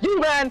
You man!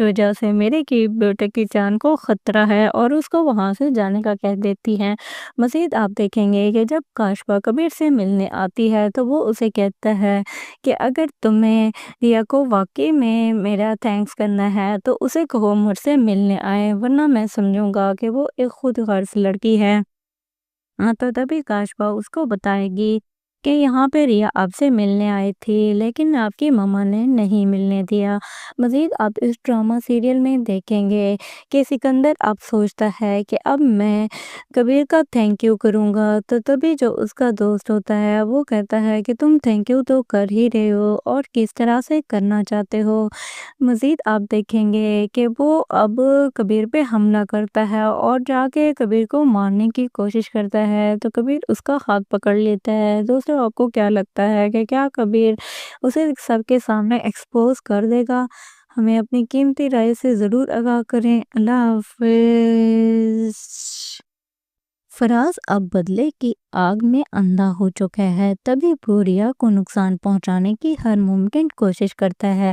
وجہ سے میرے کی بیٹے کی جان کو خطرہ ہے اور اس کو وہاں سے جانے کا کہہ دیتی ہیں۔ مزید آپ دیکھیں گے کہ جب کاشفا کبیر سے ملنے آتی ہے تو وہ اسے کہتا ہے کہ اگر تمہیں ریا کو واقعی میں میرا تھینکس کرنا ہے تو اسے کہو مجھ سے ملنے آئے، ورنہ میں سمجھوں گا کہ وہ ایک خود غرض لڑکی ہے۔ تو تبھی کاشفا اس کو بتائے گی کہ یہاں پہ ریا آپ سے ملنے آئی تھی لیکن آپ کی ماما نے نہیں ملنے دیا۔ مزید آپ اس ڈرامہ سیریل میں دیکھیں گے کہ سکندر اب سوچتا ہے کہ اب میں کبیر کا تھینک یو کروں گا، تو تبھی جو اس کا دوست ہوتا ہے وہ کہتا ہے کہ تم تھینک یو تو کر ہی رہے ہو اور کس طرح سے کرنا چاہتے ہو۔ مزید آپ دیکھیں گے کہ وہ اب کبیر پہ حملہ کرتا ہے اور جا کے کبیر کو مارنے کی کوشش کرتا ہے، تو کبیر اس کا ہاتھ پکڑ لیتا ہے۔ دوستوں آپ کو کیا لگتا ہے کہ کیا کبیر اسے سب کے سامنے ایکسپوز کر دے گا؟ ہمیں اپنی قیمتی رائے سے ضرور آگاہ کریں۔ اللہ حافظ۔ فراز اب بدلے کی آگ میں اندھا ہو چکا ہے، تبھی وہ ریا کو نقصان پہنچانے کی ہر ممکن کوشش کرتا ہے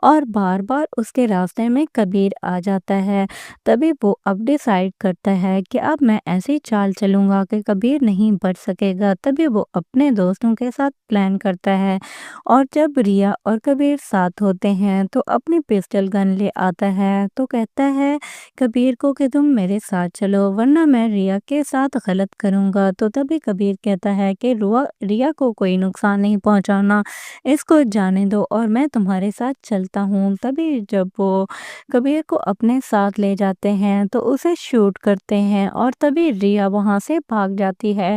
اور بار بار اس کے راستے میں کبیر آ جاتا ہے۔ تبھی وہ اب ڈیسائیڈ کرتا ہے کہ اب میں ایسی چال چلوں گا کہ کبیر نہیں بچ سکے گا۔ تبھی وہ اپنے دوستوں کے ساتھ پلان کرتا ہے اور جب ریا اور کبیر ساتھ ہوتے ہیں تو اپنی پسٹل گن لے آتا ہے، تو کہتا ہے کبیر کو کہ تم میرے ساتھ چلو ورنہ میں ریا کے ساتھ غلط کروں گا۔ تو تبھی کبیر کہتا ہے کہ ریا کو کوئی نقصان نہیں پہنچانا، اس کو جانے دو اور میں تمہارے ساتھ چلتا ہوں۔ تبھی جب وہ کبیر کو اپنے ساتھ لے جاتے ہیں تو اسے شوٹ کرتے ہیں اور تبھی ریا وہاں سے بھاگ جاتی ہے۔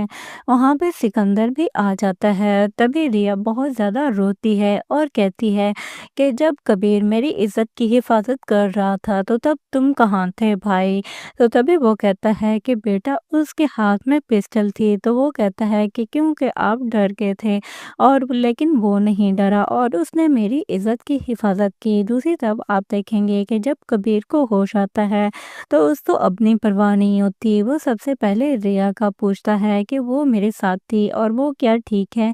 وہاں پہ سکندر بھی آ جاتا ہے۔ تبھی ریا بہت زیادہ روتی ہے اور کہتی ہے کہ جب کبیر میری عزت کی حفاظت کر رہا تھا تو تب تم کہاں تھے بھائی؟ تو تبھی وہ کہتا ہے کہ بیٹا اس کے ہاتھ میں پسٹل تھی، تو وہ کہتا ہے کہ کیونکہ آپ ڈر گئے تھے اور لیکن وہ نہیں ڈرا اور اس نے میری عزت کی حفاظت کی۔ دوسری طرف آپ دیکھیں گے کہ جب کبیر کو ہوش آتا ہے تو اس کو اپنی پرواہ نہیں ہوتی، وہ سب سے پہلے ریا کا پوچھتا ہے کہ وہ میرے ساتھ تھی اور وہ کیا ٹھیک ہے۔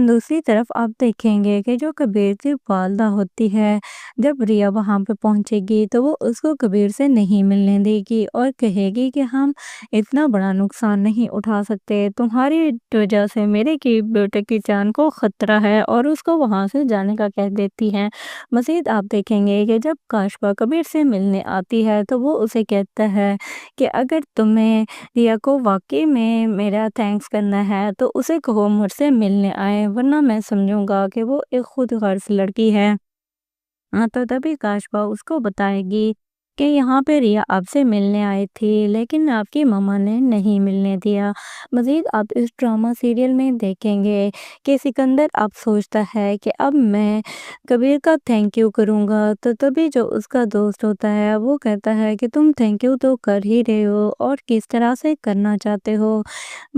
دوسری طرف آپ دیکھیں گے کہ جو کبیر کی والدہ ہوتی ہے، جب ریا وہاں پہ پہنچے گی تو وہ اس کو کبیر سے نہیں ملنے دے گی اور کہے گی کہ ہم اتنا بڑا نقصان نہیں اٹھا سکتے، تمہاری وجہ سے میرے کی بیٹے کی جان کو خطرہ ہے اور اس کو وہاں سے جانے کا کہہ دیتی ہیں۔ مزید آپ دیکھیں گے کہ جب کاشفا کبیر سے ملنے آتی ہے تو وہ اسے کہتا ہے کہ اگر تمہیں ریا کو واقعی میں میرا تھینکس کرنا ہے تو اسے کہو مجھ سے ملنے آئے، ورنہ میں سمجھوں گا کہ وہ ایک خود غرض لڑکی ہے۔ تو تبھی کاشفا اس کو بتائے گی کہ یہاں پہ ریا آپ سے ملنے آئی تھی لیکن آپ کی ماما نے نہیں ملنے دیا۔ مزید آپ اس ڈرامہ سیریل میں دیکھیں گے کہ سکندر اب سوچتا ہے کہ اب میں کبیر کا تھینک یو کروں گا، تو تبھی جو اس کا دوست ہوتا ہے وہ کہتا ہے کہ تم تھینک یو تو کر ہی رہے ہو اور کس طرح سے کرنا چاہتے ہو۔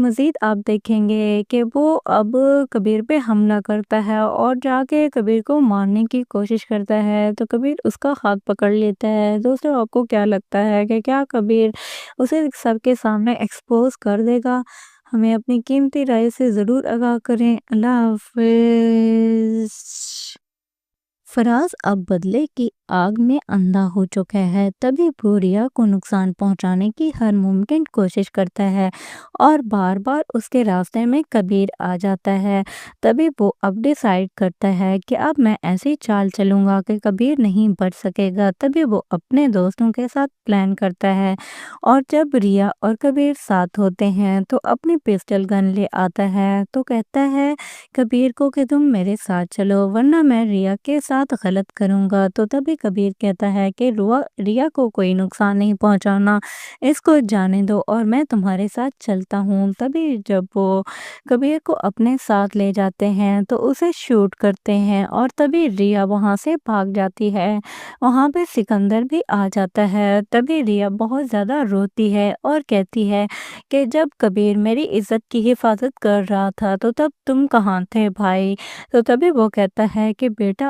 مزید آپ دیکھیں گے کہ وہ اب کبیر پہ حملہ کرتا ہے اور جا کے کبیر کو مارنے کی کوشش کرتا ہے، تو کبیر اس کا ہاتھ پکڑ لیتا ہے۔ دوستوں آپ کو کیا لگتا ہے کہ کیا کبیر اسے سب کے سامنے ایکسپوز کر دے گا؟ ہمیں اپنی قیمتی رائے سے ضرور آگاہ کریں۔ اللہ حافظ۔ فراز اب بدلے کی آگ میں اندھا ہو چکا ہے، تبھی وہ ریا کو نقصان پہنچانے کی ہر ممکن کوشش کرتا ہے اور بار بار اس کے راستے میں کبیر آ جاتا ہے۔ تبھی وہ اب ڈیسائیڈ کرتا ہے کہ اب میں ایسی چال چلوں گا کہ کبیر نہیں بچ سکے گا۔ تبھی وہ اپنے دوستوں کے ساتھ پلان کرتا ہے اور جب ریا اور کبیر ساتھ ہوتے ہیں تو اپنی پسٹل گن لے آتا ہے، تو کہتا ہے کبیر کو کہ تم میرے ساتھ چلو ورنہ میں ریا کے ساتھ غلط کروں گا۔ تو تبھی کبیر کہتا ہے کہ ریا کو کوئی نقصان نہیں پہنچانا، اس کو جانے دو اور میں تمہارے ساتھ چلتا ہوں۔ تبھی جب وہ کبیر کو اپنے ساتھ لے جاتے ہیں تو اسے شوٹ کرتے ہیں اور تبھی ریا وہاں سے بھاگ جاتی ہے۔ وہاں پہ سکندر بھی آ جاتا ہے۔ تبھی ریا بہت زیادہ روتی ہے اور کہتی ہے کہ جب کبیر میری عزت کی حفاظت کر رہا تھا تو تب تم کہاں تھے بھائی؟ تو تبھی وہ کہتا ہے کہ بیٹا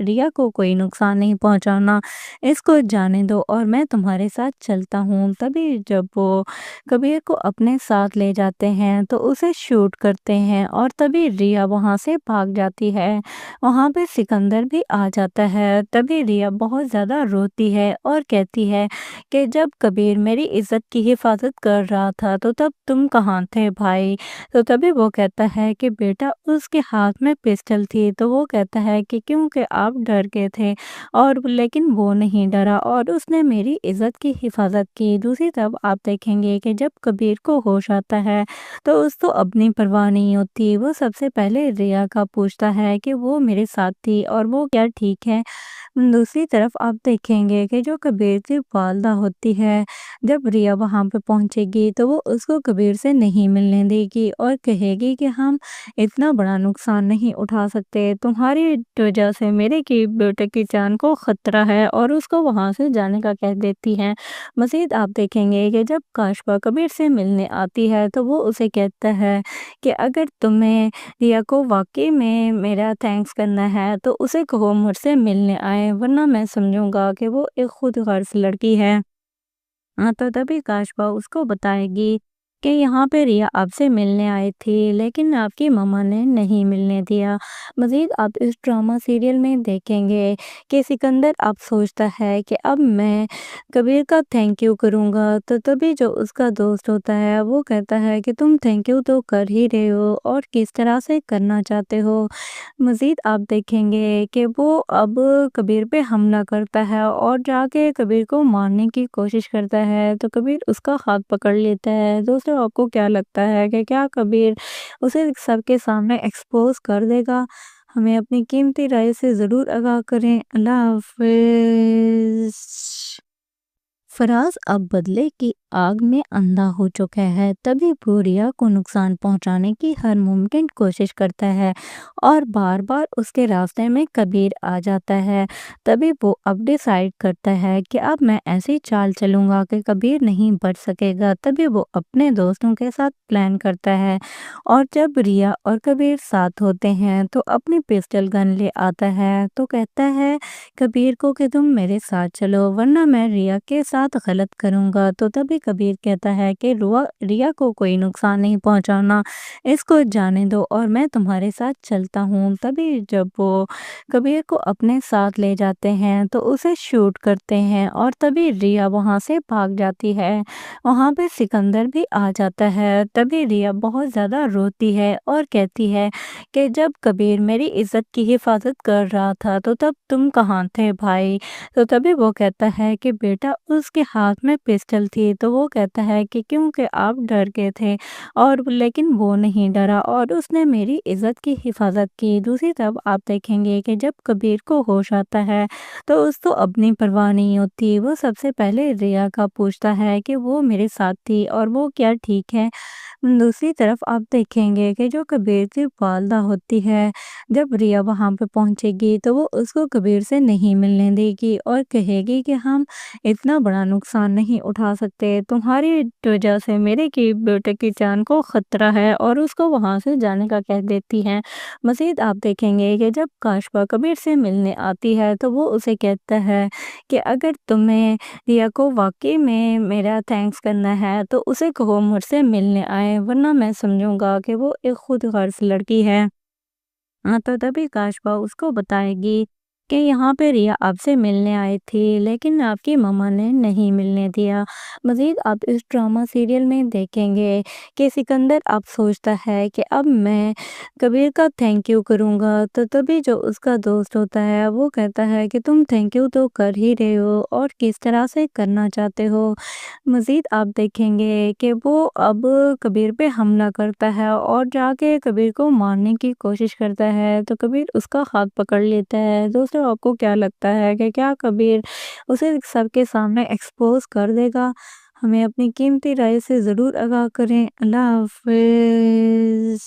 ریا کو کوئی نقصان نہیں پہنچانا، اس کو جانے دو اور میں تمہارے ساتھ چلتا ہوں۔ تبھی جب وہ کبیر کو اپنے ساتھ لے جاتے ہیں تو اسے شوٹ کرتے ہیں اور تبھی ریا وہاں سے بھاگ جاتی ہے۔ وہاں پہ سکندر بھی آ جاتا ہے۔ تبھی ریا بہت زیادہ روتی ہے اور کہتی ہے کہ جب کبیر میری عزت کی حفاظت کر رہا تھا تو تب تم کہاں تھے بھائی؟ تو تبھی وہ کہتا ہے کہ بیٹا اس کے ہاتھ میں پسٹل تھی، تو وہ کہتا ہے کہ کیونکہ آپ ڈر گئے تھے، اور لیکن وہ نہیں ڈرا اور اس نے میری عزت کی حفاظت کی۔ دوسری طرف آپ دیکھیں گے کہ جب کبیر کو ہوش آتا ہے تو اس کو اپنی پرواہ نہیں ہوتی، وہ سب سے پہلے ریا کا پوچھتا ہے کہ وہ میرے ساتھ تھی اور وہ کیا ٹھیک ہے۔ دوسری طرف آپ دیکھیں گے کہ جو کبیر کی والدہ ہوتی ہے، جب ریا وہاں پہ پہنچے گی تو وہ اس کو کبیر سے نہیں ملنے دے گی اور کہے گی کہ ہم اتنا بڑا نقصان نہیں اٹھا سکتے، تمہاری وجہ سے میرے کی بیٹے کی جان کو خطرہ ہے، اور اس کو وہاں سے جانے کا کہہ دیتی ہے۔ مزید آپ دیکھیں گے کہ جب کاشفا کبیر سے ملنے آتی ہے تو وہ اسے کہتا ہے کہ اگر تمہیں ریا کو واقعی میں میرا تھینکس کرنا ہے تو اسے کہو مجھ سے ملنے آئے، ورنہ میں سمجھوں گا کہ وہ ایک خود غرض لڑکی ہے۔ تو تبھی کاشفا اس کو بتائے گی کہ یہاں پہ ریا آپ سے ملنے آئی تھی لیکن آپ کی ماما نے نہیں ملنے دیا۔ مزید آپ اس ڈرامہ سیریل میں دیکھیں گے کہ سکندر اب سوچتا ہے کہ اب میں کبیر کا تھینک یو کروں گا، تو تبھی جو اس کا دوست ہوتا ہے وہ کہتا ہے کہ تم تھینک یو تو کر ہی رہے ہو اور کس طرح سے کرنا چاہتے ہو۔ مزید آپ دیکھیں گے کہ وہ اب کبیر پہ حملہ کرتا ہے اور جا کے کبیر کو مارنے کی کوشش کرتا ہے، تو کبیر اس کا ہاتھ پکڑ لیتا ہے۔ دوستوں آپ کو کیا لگتا ہے کہ کیا کبیر اسے سب کے سامنے ایکسپوز کر دے گا؟ ہمیں اپنی قیمتی رائے سے ضرور آگاہ کریں۔ اللہ حافظ۔ فراز اب بدلے کی آگ میں اندھا ہو چکا ہے، تبھی وہ ریا کو نقصان پہنچانے کی ہر ممکن کوشش کرتا ہے اور بار بار اس کے راستے میں کبیر آ جاتا ہے۔ تبھی وہ اب ڈیسائیڈ کرتا ہے کہ اب میں ایسی چال چلوں گا کہ کبیر نہیں بچ سکے گا۔ تبھی وہ اپنے دوستوں کے ساتھ پلان کرتا ہے، اور جب ریا اور کبیر ساتھ ہوتے ہیں تو اپنی پسٹل گن لے آتا ہے، تو کہتا ہے کبیر کو کہ تم میرے ساتھ چلو ورنہ میں ریا کے ساتھ غلط کروں گا۔ تو تبھی کبیر کہتا ہے کہ ریا کو کوئی نقصان نہیں پہنچانا، اس کو جانے دو اور میں تمہارے ساتھ چلتا ہوں۔ تبھی جب وہ کبیر کو اپنے ساتھ لے جاتے ہیں تو اسے شوٹ کرتے ہیں اور تبھی ریا وہاں سے بھاگ جاتی ہے۔ وہاں پہ سکندر بھی آ جاتا ہے۔ تبھی ریا بہت زیادہ روتی ہے اور کہتی ہے کہ جب کبیر میری عزت کی حفاظت کر رہا تھا تو تب تم کہاں تھے بھائی؟ تو تبھی وہ کہتا ہے کہ بیٹا اس کے ہاتھ میں پسٹل تھی، تو وہ کہتا ہے کہ کیونکہ آپ ڈر گئے تھے، اور لیکن وہ نہیں ڈرا اور اس نے میری عزت کی حفاظت کی۔ دوسری طرف آپ دیکھیں گے کہ جب کبیر کو ہوش آتا ہے تو اس کو اپنی پرواہ نہیں ہوتی، وہ سب سے پہلے ریا کا پوچھتا ہے کہ وہ میرے ساتھ تھی اور وہ کیا ٹھیک ہے۔ دوسری طرف آپ دیکھیں گے کہ جو کبیر کی والدہ ہوتی ہے، جب ریا وہاں پہ پہنچے گی تو وہ اس کو کبیر سے نہیں ملنے دے گی اور کہے گی کہ ہم اتنا بڑا نقصان نہیں اٹھا سکتے، تمہاری وجہ سے میرے کی بیٹے کی جان کو خطرہ ہے، اور اس کو وہاں سے جانے کا کہہ دیتی ہے۔ مزید آپ دیکھیں گے کہ جب کاشفا کبیر سے ملنے آتی ہے تو وہ اسے کہتا ہے کہ اگر تمہیں ریا کو واقعی میں میرا تھینکس کرنا ہے تو اسے کہو مجھ سے ملنے آئے، ورنہ میں سمجھوں گا کہ وہ ایک خود غرض لڑکی ہے۔ تو تبھی کاشفا اس کو بتائے گی کہ یہاں پہ ریا آپ سے ملنے آئی تھی لیکن آپ کی ماما نے نہیں ملنے دیا۔ مزید آپ اس ڈرامہ سیریل میں دیکھیں گے کہ سکندر اب سوچتا ہے کہ اب میں کبیر کا تھینک یو کروں گا، تو تبھی جو اس کا دوست ہوتا ہے وہ کہتا ہے کہ تم تھینک یو تو کر ہی رہے ہو اور کس طرح سے کرنا چاہتے ہو۔ مزید آپ دیکھیں گے کہ وہ اب کبیر پہ حملہ کرتا ہے اور جا کے کبیر کو مارنے کی کوشش کرتا ہے، تو کبیر اس کا ہاتھ پکڑ لیتا ہے۔ دوستوں آپ کو کیا لگتا ہے کہ کیا کبیر اسے سب کے سامنے ایکسپوز کر دے گا؟ ہمیں اپنی قیمتی رائے سے ضرور آگاہ کریں۔ اللہ حافظ۔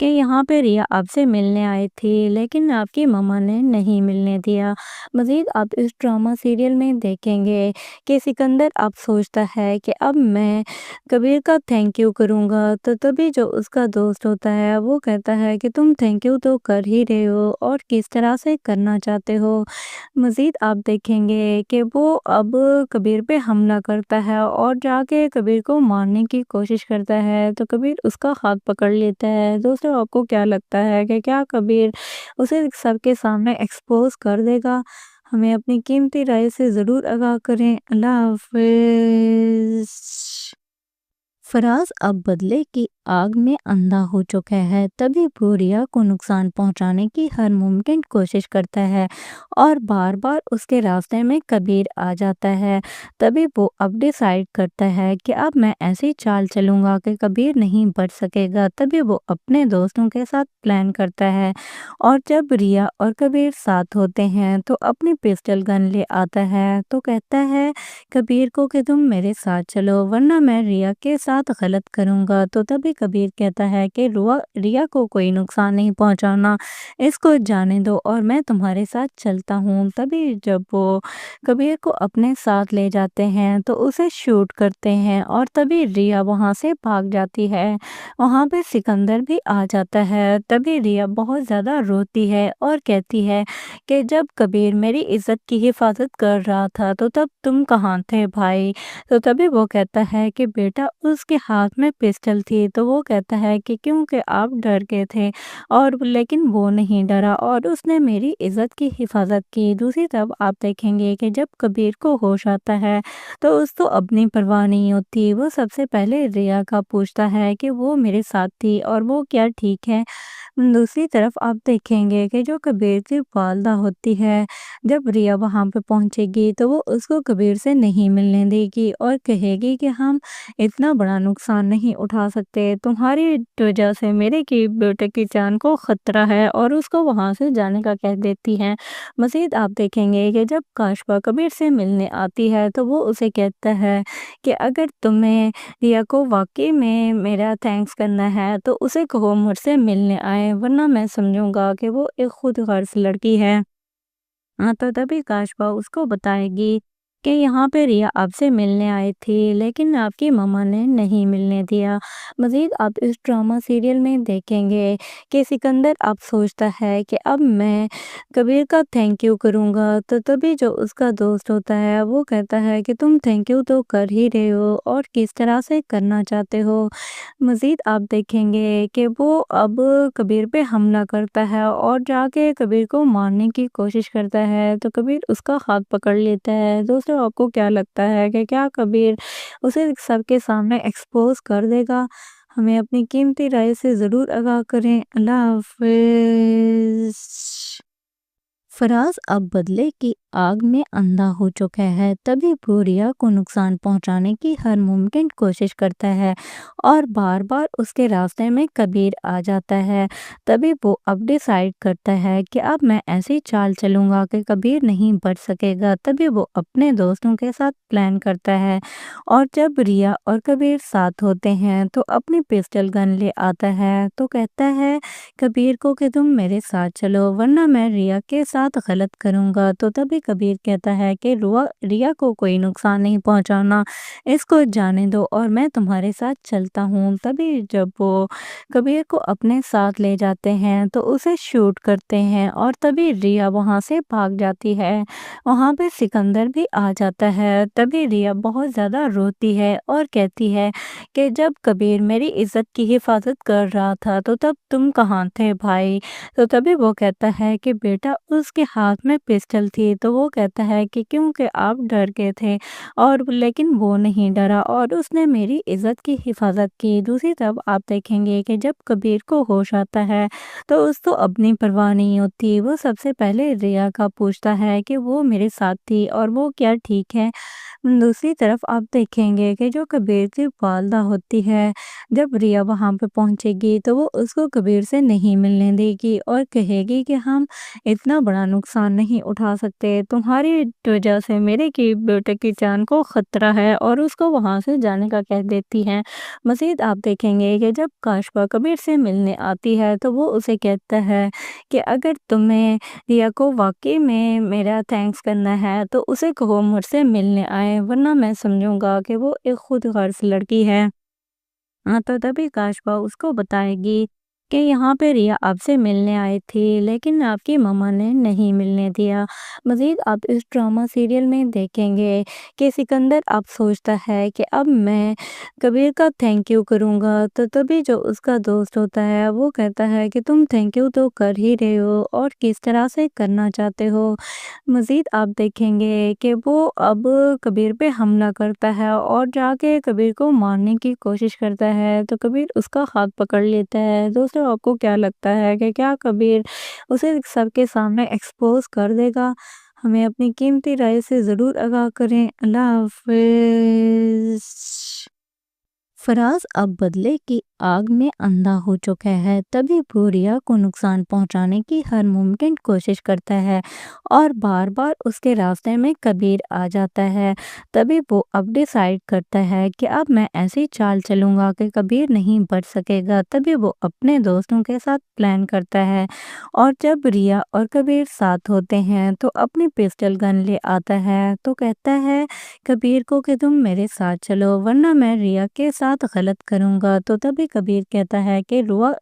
کہ یہاں پہ ریا آپ سے ملنے آئی تھی لیکن آپ کی ماما نے نہیں ملنے دیا۔ مزید آپ اس ڈرامہ سیریل میں دیکھیں گے کہ سکندر اب سوچتا ہے کہ اب میں کبیر کا تھینک یو کروں گا، تو تبھی جو اس کا دوست ہوتا ہے وہ کہتا ہے کہ تم تھینک یو تو کر ہی رہے ہو اور کس طرح سے کرنا چاہتے ہو۔ مزید آپ دیکھیں گے کہ وہ اب کبیر پہ حملہ کرتا ہے اور جا کے کبیر کو مارنے کی کوشش کرتا ہے، تو کبیر اس کا ہاتھ پکڑ لیتا ہے۔ دوستو آپ کو کیا لگتا ہے کہ کیا کبیر اسے سب کے سامنے ایکسپوز کر دے گا؟ ہمیں اپنی قیمتی رائے سے ضرور آگاہ کریں۔ اللہ حافظ۔ فراز اب بدلے کی آگ میں اندھا ہو چکا ہے، تبھی وہ ریا کو نقصان پہنچانے کی ہر ممکن کوشش کرتا ہے اور بار بار اس کے راستے میں کبیر آ جاتا ہے۔ تبھی وہ اب ڈیسائیڈ کرتا ہے کہ اب میں ایسی چال چلوں گا کہ کبیر نہیں بچ سکے گا۔ تبھی وہ اپنے دوستوں کے ساتھ پلان کرتا ہے اور جب ریا اور کبیر ساتھ ہوتے ہیں تو اپنی پسٹل گن لے آتا ہے، تو کہتا ہے کبیر کو کہ تم میرے ساتھ چلو ورنہ میں ریا کے ساتھ غلط کروں گا۔ تو تبھی کبیر کہتا ہے کہ ریا کو کوئی نقصان نہیں پہنچانا، اس کو جانے دو اور میں تمہارے ساتھ چلتا ہوں۔ تبھی جب وہ کبیر کو اپنے ساتھ لے جاتے ہیں تو اسے شوٹ کرتے ہیں اور تبھی ریا وہاں سے بھاگ جاتی ہے۔ وہاں پہ سکندر بھی آ جاتا ہے۔ تبھی ریا بہت زیادہ روتی ہے اور کہتی ہے کہ جب کبیر میری عزت کی حفاظت کر رہا تھا تو تب تم کہاں تھے بھائی؟ تو تبھی وہ کہتا ہے کہ بیٹا اس کے ہاتھ میں پسٹل تھی، تو وہ کہتا ہے کہ کیونکہ آپ ڈر گئے تھے اور لیکن وہ نہیں ڈرا اور اس نے میری عزت کی حفاظت کی۔ دوسری طرف آپ دیکھیں گے کہ جب کبیر کو ہوش آتا ہے تو اس کو اپنی پرواہ نہیں ہوتی، وہ سب سے پہلے ریا کا پوچھتا ہے کہ وہ میرے ساتھ تھی اور وہ کیا ٹھیک ہے۔ دوسری طرف آپ دیکھیں گے کہ جو کبیر کی والدہ ہوتی ہے، جب ریا وہاں پہ پہنچے گی تو وہ اس کو کبیر سے نہیں ملنے دے گی اور کہے گی کہ ہم اتنا بڑا نقصان نہیں اٹھا سکتے، تمہاری وجہ سے میرے کی بیٹے کی جان کو خطرہ ہے، اور اس کو وہاں سے جانے کا کہہ دیتی ہے۔ مزید آپ دیکھیں گے کہ جب کاشفا کبیر سے ملنے آتی ہے تو وہ اسے کہتا ہے کہ اگر تمہیں ریا کو واقعی میں میرا تھینکس کرنا ہے تو اسے کہو مجھ سے ملنے آئے، ورنہ میں سمجھوں گا کہ وہ ایک خود غرض لڑکی ہے۔ تو تبھی کاشفا اس کو بتائے گی کہ یہاں پہ ریا آپ سے ملنے آئی تھی لیکن آپ کی ماما نے نہیں ملنے دیا۔ مزید آپ اس ڈرامہ سیریل میں دیکھیں گے کہ سکندر اب سوچتا ہے کہ اب میں کبیر کا تھینک یو کروں گا، تو تبھی جو اس کا دوست ہوتا ہے وہ کہتا ہے کہ تم تھینک یو تو کر ہی رہے ہو اور کس طرح سے کرنا چاہتے ہو۔ مزید آپ دیکھیں گے کہ وہ اب کبیر پہ حملہ کرتا ہے اور جا کے کبیر کو مارنے کی کوشش کرتا ہے، تو کبیر اس کا ہاتھ پکڑ لیتا ہے۔ دوستو آپ کو کیا لگتا ہے کہ کیا کبیر اسے سب کے سامنے ایکسپوز کر دے گا؟ ہمیں اپنی قیمتی رائے سے ضرور آگاہ کریں۔ اللہ حافظ۔ فراز اب بدلے کی آگ میں اندھا ہو چکا ہے، تبھی وہ ریا کو نقصان پہنچانے کی ہر ممکن کوشش کرتا ہے اور بار بار اس کے راستے میں کبیر آ جاتا ہے۔ تبھی وہ اب ڈیسائیڈ کرتا ہے کہ اب میں ایسی چال چلوں گا کہ کبیر نہیں بچ سکے گا۔ تبھی وہ اپنے دوستوں کے ساتھ پلان کرتا ہے اور جب ریا اور کبیر ساتھ ہوتے ہیں تو اپنی پسٹل گن لے آتا ہے، تو کہتا ہے کبیر کو کہ تم میرے ساتھ چلو ورنہ میں ریا کے ساتھ غلط کروں گا۔ تو تبھی کبیر کہتا ہے کہ ریا کو کوئی نقصان نہیں پہنچانا، اس کو جانے دو اور میں تمہارے ساتھ چلتا ہوں۔ تبھی جب وہ کبیر کو اپنے ساتھ لے جاتے ہیں تو اسے شوٹ کرتے ہیں اور تبھی ریا وہاں سے بھاگ جاتی ہے۔ وہاں پہ سکندر بھی آ جاتا ہے۔ تبھی ریا بہت زیادہ روتی ہے اور کہتی ہے کہ جب کبیر میری عزت کی حفاظت کر رہا تھا تو تب تم کہاں تھے بھائی؟ تو تبھی وہ کہتا ہے کہ بیٹا اس کے ہاتھ میں پسٹل تھی، تو وہ کہتا ہے کہ کیونکہ آپ ڈر گئے تھے اور لیکن وہ نہیں ڈرا اور اس نے میری عزت کی حفاظت کی۔ دوسری طرف آپ دیکھیں گے کہ جب کبیر کو ہوش آتا ہے تو اس کو اپنی پرواہ نہیں ہوتی، وہ سب سے پہلے ریا کا پوچھتا ہے کہ وہ میرے ساتھ تھی اور وہ کیا ٹھیک ہے۔ دوسری طرف آپ دیکھیں گے کہ جو کبیر کی والدہ ہوتی ہے، جب ریا وہاں پہ پہنچے گی تو وہ اس کو کبیر سے نہیں ملنے دے گی اور کہے گی کہ ہم اتنا بڑا نقصان نہیں اٹھا سکتے، تمہاری وجہ سے میرے کی بیٹے کی جان کو خطرہ ہے، اور اس کو وہاں سے جانے کا کہہ دیتی ہے۔ مزید آپ دیکھیں گے کہ جب کاشفا کبیر سے ملنے آتی ہے تو وہ اسے کہتا ہے کہ اگر تمہیں ریا کو واقعی میں میرا تھینکس کرنا ہے تو اسے کہو مجھ سے ملنے آئے، ورنہ میں سمجھوں گا کہ وہ ایک خود غرض لڑکی ہے۔ تو تبھی کاشفا اس کو بتائے گی کہ یہاں پہ ریا آپ سے ملنے آئی تھی لیکن آپ کی ماما نے نہیں ملنے دیا۔ مزید آپ اس ڈرامہ سیریل میں دیکھیں گے کہ سکندر اب سوچتا ہے کہ اب میں کبیر کا تھینک یو کروں گا، تو تبھی جو اس کا دوست ہوتا ہے وہ کہتا ہے کہ تم تھینک یو تو کر ہی رہے ہو اور کس طرح سے کرنا چاہتے ہو۔ مزید آپ دیکھیں گے کہ وہ اب کبیر پہ حملہ کرتا ہے اور جا کے کبیر کو مارنے کی کوشش کرتا ہے، تو کبیر اس کا ہاتھ پکڑ لیتا ہے۔ دوستو آپ کو کیا لگتا ہے کہ کیا کبیر اسے سب کے سامنے ایکسپوز کر دے گا؟ ہمیں اپنی قیمتی رائے سے ضرور آگاہ کریں۔ اللہ حافظ۔ فراز اب بدلے کی آگ میں اندھا ہو چکا ہے، تبھی وہ ریا کو نقصان پہنچانے کی ہر ممکن کوشش کرتا ہے اور بار بار اس کے راستے میں کبیر آ جاتا ہے۔ تبھی وہ اب ڈیسائیڈ کرتا ہے کہ اب میں ایسی چال چلوں گا کہ کبیر نہیں بچ سکے گا۔ تبھی وہ اپنے دوستوں کے ساتھ پلان کرتا ہے، اور جب ریا اور کبیر ساتھ ہوتے ہیں تو اپنی پسٹل گن لے آتا ہے، تو کہتا ہے کبیر کو کہ تم میرے ساتھ چلو ورنہ میں ریا کے ساتھ غلط کروں گا۔ تو تبھی کبیر کہتا ہے کہ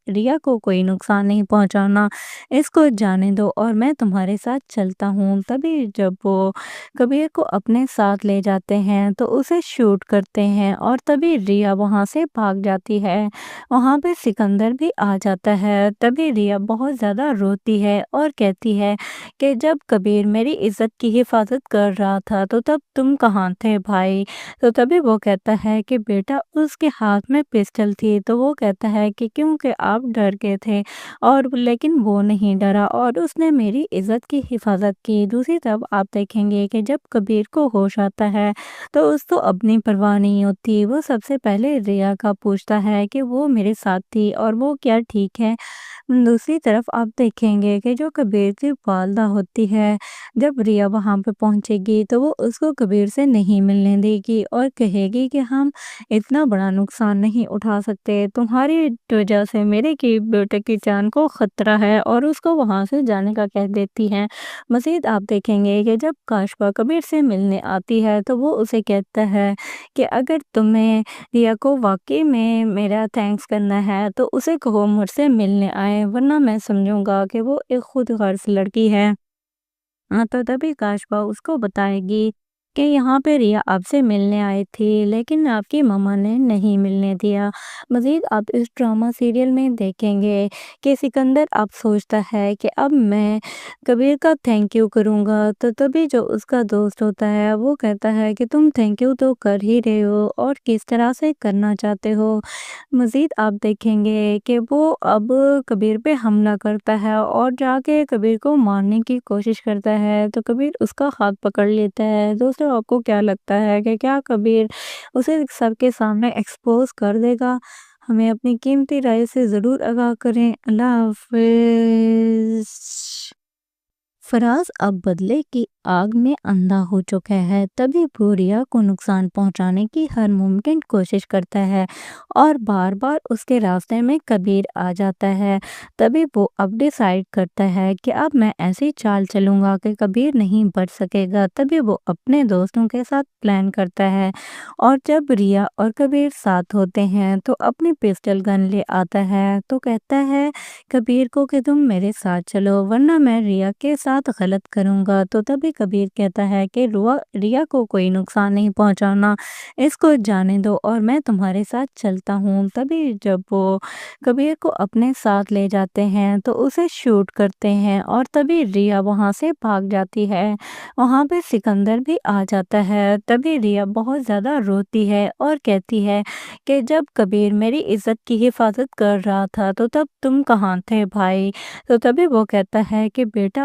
ریا کو کوئی نقصان نہیں پہنچانا، اس کو جانے دو اور میں تمہارے ساتھ چلتا ہوں۔ تبھی جب وہ کبیر کو اپنے ساتھ لے جاتے ہیں تو اسے شوٹ کرتے ہیں، اور تبھی ریا وہاں سے بھاگ جاتی ہے۔ وہاں پہ سکندر بھی آ جاتا ہے۔ تبھی ریا بہت زیادہ روتی ہے اور کہتی ہے کہ جب کبیر میری عزت کی حفاظت کر رہا تھا تو تب تم کہاں تھے بھائی؟ تو تبھی وہ کہتا ہے کہ بیٹا اس کے ہاتھ میں پسٹل تھی، تو وہ کہتا ہے کہ کیونکہ آپ ڈر گئے تھے، اور لیکن وہ نہیں ڈرا اور اس نے میری عزت کی حفاظت کی۔ دوسری طرف آپ دیکھیں گے کہ جب کبیر کو ہوش آتا ہے تو اس کو اپنی پرواہ نہیں ہوتی، وہ سب سے پہلے ریا کا پوچھتا ہے کہ وہ میرے ساتھ تھی اور وہ کیا ٹھیک ہے۔ دوسری طرف آپ دیکھیں گے کہ جو کبیر کی والدہ ہوتی ہے، جب ریا وہاں پہ پہنچے گی تو وہ اس کو کبیر سے نہیں ملنے دے گی اور کہے گی کہ ہم اتنا بڑا نقصان نہیں اٹھا سکتے، تمہاری وجہ سے میرے کی بیٹے کی جان کو خطرہ ہے، اور اس کو وہاں سے جانے کا کہہ دیتی ہے۔ مزید آپ دیکھیں گے کہ جب کاشفا کبیر سے ملنے آتی ہے تو وہ اسے کہتا ہے کہ اگر تمہیں ریا کو واقعی میں میرا تھینکس کرنا ہے تو اسے کہو مجھ سے ملنے آئے، ورنہ میں سمجھوں گا کہ وہ ایک خود غرض لڑکی ہے۔ تو تبھی کاشفا اس کو بتائے گی کہ یہاں پہ ریا آپ سے ملنے آئی تھی لیکن آپ کی ماما نے نہیں ملنے دیا۔ مزید آپ اس ڈرامہ سیریل میں دیکھیں گے کہ سکندر اب سوچتا ہے کہ اب میں کبیر کا تھینک یو کروں گا، تو تبھی جو اس کا دوست ہوتا ہے وہ کہتا ہے کہ تم تھینک یو تو کر ہی رہے ہو اور کس طرح سے کرنا چاہتے ہو۔ مزید آپ دیکھیں گے کہ وہ اب کبیر پہ حملہ کرتا ہے اور جا کے کبیر کو مارنے کی کوشش کرتا ہے، تو کبیر اس کا ہاتھ پکڑ لیتا ہے۔ دوستو آپ کو کیا لگتا ہے کہ کیا کبیر اسے سب کے سامنے ایکسپوز کر دے گا؟ ہمیں اپنی قیمتی رائے سے ضرور آگاہ کریں۔ اللہ حافظ۔ فراز اب بدلے کی آگ میں اندھا ہو چکا ہے، تبھی وہ ریا کو نقصان پہنچانے کی ہر ممکن کوشش کرتا ہے اور بار بار اس کے راستے میں کبیر آ جاتا ہے۔ تبھی وہ اب ڈیسائیڈ کرتا ہے کہ اب میں ایسی چال چلوں گا کہ کبیر نہیں بچ سکے گا۔ تبھی وہ اپنے دوستوں کے ساتھ پلان کرتا ہے، اور جب ریا اور کبیر ساتھ ہوتے ہیں تو اپنی پسٹل گن لے آتا ہے، تو کہتا ہے کبیر کو کہ تم میرے ساتھ چلو ورنہ میں ریا کے ساتھ غلط کروں گا۔ تو تبھی کبیر کہتا ہے کہ ریا کو کوئی نقصان نہیں پہنچانا، اس کو جانے دو اور میں تمہارے ساتھ چلتا ہوں۔ تبھی جب وہ کبیر کو اپنے ساتھ لے جاتے ہیں تو اسے شوٹ کرتے ہیں، اور تبھی ریا وہاں سے بھاگ جاتی ہے۔ وہاں پہ سکندر بھی آ جاتا ہے۔ تبھی ریا بہت زیادہ روتی ہے اور کہتی ہے کہ جب کبیر میری عزت کی حفاظت کر رہا تھا تو تب تم کہاں تھے بھائی؟ تو تبھی وہ کہتا ہے کہ بیٹا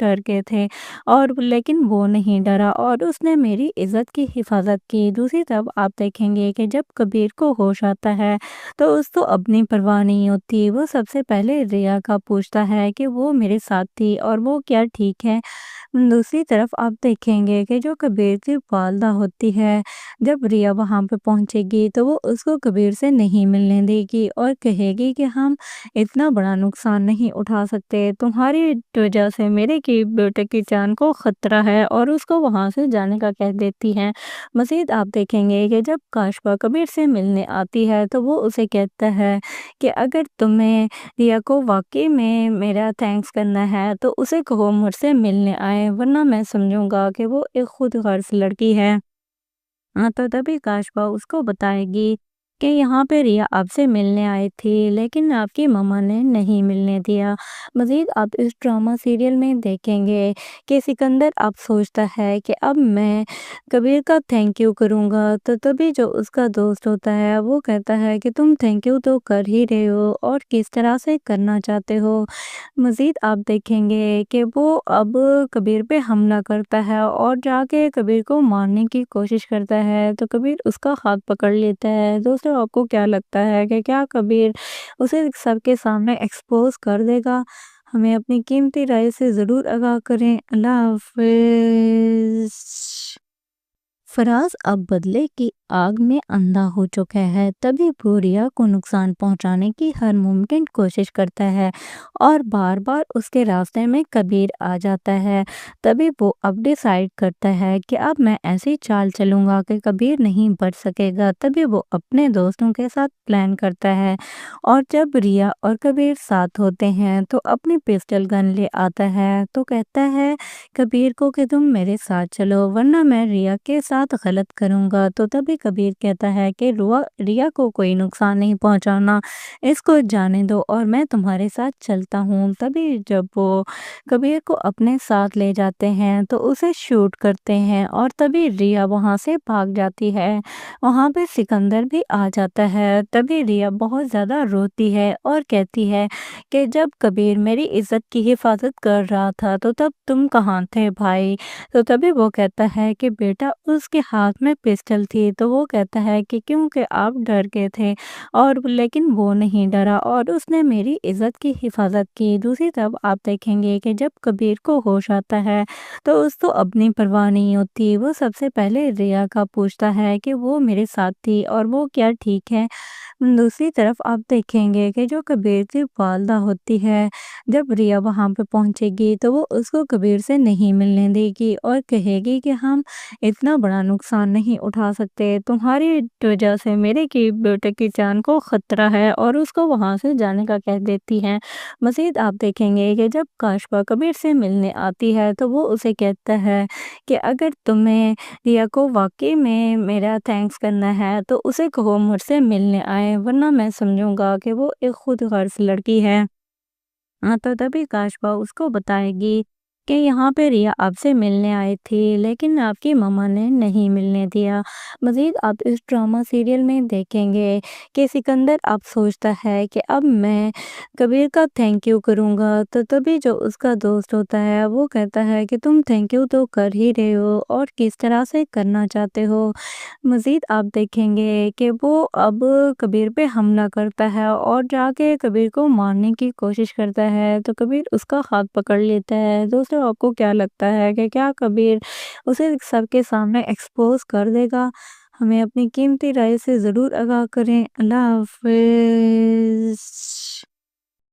ڈر گئے تھے اور لیکن وہ نہیں ڈرا اور اس نے میری عزت کی حفاظت کی۔ دوسری طرف آپ دیکھیں گے کہ جب کبیر کو ہوش آتا ہے تو اس کو اپنی پرواہ نہیں ہوتی، وہ سب سے پہلے ریا کا پوچھتا ہے کہ وہ میرے ساتھ تھی اور وہ کیا ٹھیک ہے۔ دوسری طرف آپ دیکھیں گے کہ جو کبیر کی والدہ ہوتی ہے، جب ریا وہاں پہ پہنچے گی تو وہ اس کو کبیر سے نہیں ملنے دے گی اور کہے گی کہ ہم اتنا بڑا نقصان نہیں اٹھا سکتے، تمہاری وجہ سے میرے کی بیٹے کی جان کو خطرہ ہے، اور اس کو وہاں سے جانے کا کہہ دیتی ہے۔ مزید آپ دیکھیں گے کہ جب کاشفا کبیر سے ملنے آتی ہے تو وہ اسے کہتا ہے کہ اگر تمہیں ریا کو واقعی میں میرا تھینکس کرنا ہے تو اسے کہو مجھ سے ملنے آئے، ورنہ میں سمجھوں گا کہ وہ ایک خود غرض لڑکی ہے۔ تو تبھی کاشفا اس کو بتائے گی کہ یہاں پہ ریا آپ سے ملنے آئی تھی لیکن آپ کی ماما نے نہیں ملنے دیا۔ مزید آپ اس ڈرامہ سیریل میں دیکھیں گے کہ سکندر اب سوچتا ہے کہ اب میں کبیر کا تھینک یو کروں گا، تو تبھی جو اس کا دوست ہوتا ہے وہ کہتا ہے کہ تم تھینک یو تو کر ہی رہے ہو اور کس طرح سے کرنا چاہتے ہو۔ مزید آپ دیکھیں گے کہ وہ اب کبیر پہ حملہ کرتا ہے اور جا کے کبیر کو مارنے کی کوشش کرتا ہے، تو کبیر اس کا ہاتھ پکڑ لیتا ہے۔ دوستوں آپ کو کیا لگتا ہے کہ کیا کبیر اسے سب کے سامنے ایکسپوز کر دے گا؟ ہمیں اپنی قیمتی رائے سے ضرور آگاہ کریں۔ اللہ حافظ۔ فراز اب بدلے کی آگ میں اندھا ہو چکا ہے، تبھی وہ ریا کو نقصان پہنچانے کی ہر ممکن کوشش کرتا ہے اور بار بار اس کے راستے میں کبیر آ جاتا ہے۔ تبھی وہ اب ڈیسائیڈ کرتا ہے کہ اب میں ایسی چال چلوں گا کہ کبیر نہیں بچ سکے گا۔ تبھی وہ اپنے دوستوں کے ساتھ پلان کرتا ہے، اور جب ریا اور کبیر ساتھ ہوتے ہیں تو اپنی پسٹل گن لے آتا ہے، تو کہتا ہے کبیر کو کہ تم میرے ساتھ چلو ورنہ میں ریا کے ساتھ غلط کروں گا۔ تو تبھی کبیر کہتا ہے کہ ریا کو کوئی نقصان نہیں پہنچانا، اس کو جانے دو اور میں تمہارے ساتھ چلتا ہوں۔ تبھی جب وہ کبیر کو اپنے ساتھ لے جاتے ہیں تو اسے شوٹ کرتے ہیں، اور تبھی ریا وہاں سے بھاگ جاتی ہے۔ وہاں پہ سکندر بھی آ جاتا ہے۔ تبھی ریا بہت زیادہ روتی ہے اور کہتی ہے کہ جب کبیر میری عزت کی حفاظت کر رہا تھا تو تب تم کہاں تھے بھائی؟ تو تبھی وہ کہتا ہے کہ بیٹا اس کے ہاتھ میں پسٹل تھی، تو وہ کہتا ہے کہ کیونکہ آپ ڈر گئے تھے اور لیکن وہ نہیں ڈرا اور اس نے میری عزت کی حفاظت کی۔ دوسری طرف آپ دیکھیں گے کہ جب کبیر کو ہوش آتا ہے تو اس کو اپنی پرواہ نہیں ہوتی، وہ سب سے پہلے ریا کا پوچھتا ہے کہ وہ میرے ساتھ تھی اور وہ کیا ٹھیک ہے۔ دوسری طرف آپ دیکھیں گے کہ جو کبیر کی والدہ ہوتی ہے، جب ریا وہاں پہ پہنچے گی تو وہ اس کو کبیر سے نہیں ملنے دے گی اور کہے گی کہ ہم اتنا بڑا نقصان نہیں اٹھا سکتے، تمہاری وجہ سے میرے کی بیٹے کی جان کو خطرہ ہے، اور اس کو وہاں سے جانے کا کہہ دیتی ہے۔ مزید آپ دیکھیں گے کہ جب کاشفا کبیر سے ملنے آتی ہے تو وہ اسے کہتا ہے کہ اگر تمہیں ریا کو واقعی میں میرا تھینکس کرنا ہے تو اسے کہو مجھ سے ملنے آئے، ورنہ میں سمجھوں گا کہ وہ ایک خود غرض لڑکی ہے۔ تو تبھی کاشفا اس کو بتائے گی کہ یہاں پہ ریا آپ سے ملنے آئی تھی لیکن آپ کی ماما نے نہیں ملنے دیا۔ مزید آپ اس ڈرامہ سیریل میں دیکھیں گے کہ سکندر اب سوچتا ہے کہ اب میں کبیر کا تھینک یو کروں گا، تو تبھی جو اس کا دوست ہوتا ہے وہ کہتا ہے کہ تم تھینک یو تو کر ہی رہے ہو اور کس طرح سے کرنا چاہتے ہو۔ مزید آپ دیکھیں گے کہ وہ اب کبیر پہ حملہ کرتا ہے اور جا کے کبیر کو مارنے کی کوشش کرتا ہے، تو کبیر اس کا ہاتھ پکڑ لیتا ہے۔ دوستوں آپ کو کیا لگتا ہے کہ کیا کبیر اسے سب کے سامنے ایکسپوز کر دے گا؟ ہمیں اپنی قیمتی رائے سے ضرور آگاہ کریں۔ اللہ حافظ۔